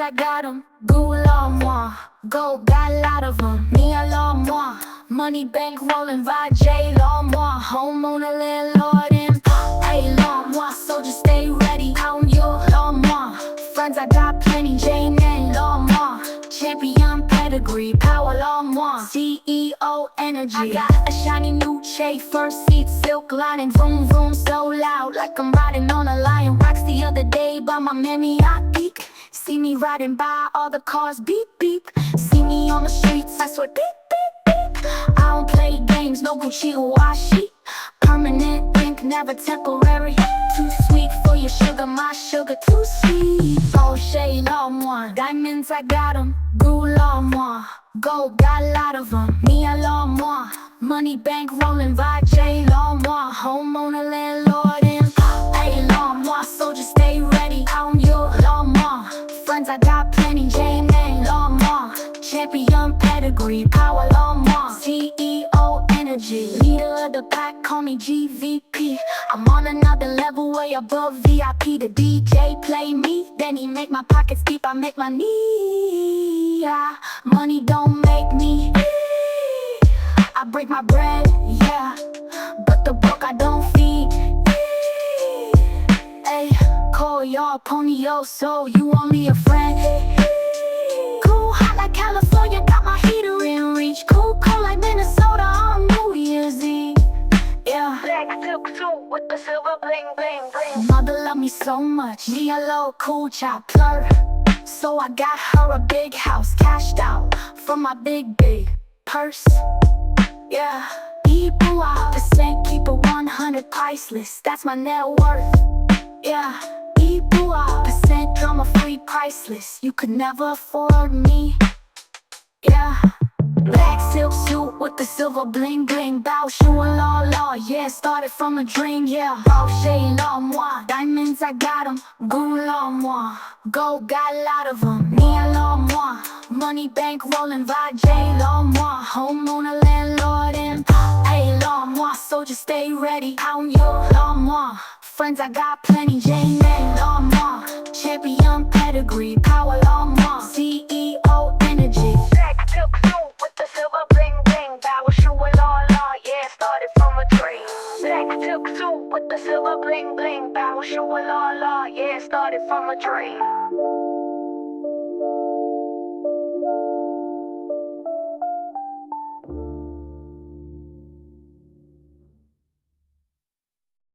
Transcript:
I got 'em. Gula moi. Go, got a lot of 'em. Me alors moi. Money bank rolling, Vaj moi. Homeowner, landlord, Npau. Hey, long moi. So just stay ready. Count your long moi. Friends, I got plenty. Jane and long moi. Champion pedigree, power long moi. CEO energy. I got a shiny new shape, first seat, silk lining. Vroom vroom, so loud, like I'm riding on a lion. Rocks the other day by my mammy, I peek. See me riding by, all the cars beep beep. See me on the streets, I swear beep beep beep. I don't play games, no Gucci or washi. Permanent ink, never temporary. Too sweet for your sugar, my sugar too sweet. Oh, shade on one, diamonds I got 'em. Gold on moi, gold got a lot of 'em. Me alors moi, money bank rolling, Vaj on moi. Homeowner, landlord, Npau. Hey, long moi, so just stay ready. Count your long moi. Friends, I got plenty. Jane and long moi. Champion pedigree, power long moi. CEO energy, leader of the pack, call me GVP. I'm on another level, way above VIP. The DJ play me, then he make my pockets deep. I make my knee. Yeah, money don't make me. I break my bread, yeah, but the book I don't feed. Hey, call your pony, yo, so you only a friend. Cool, hot like California, got my heater in reach. Cool, cold like Minnesota on New Year's Eve. Yeah, black silk suit with the silver bling bling bling. Mother love me so much, me a low cool chopper. So I got her a big house, cashed out from my big purse. Yeah, percent keep it 100 priceless, that's my net worth. Yeah, percent drama free, priceless. You could never afford me. Yeah, black silk suit with the silver bling bling. Bow shoe la la, yeah, started from a dream. Yeah, bow shade la moi, diamonds I got 'em. Gold la moi, gold got a lot of 'em. Me la moi, money bank rolling, Vaj la moi. Homeowner, landlord, Npau. Hey la moi, so just stay ready. Count your la moi. Friends, I got plenty. Jane and la moi. Champion pedigree, power la moi. CEO energy. Black silk suit with the silver bling bling. Bow shoe la la, yeah, started from a dream. Black silk suit with the silver bling bling. Bow shoe la la, yeah, started from a dream.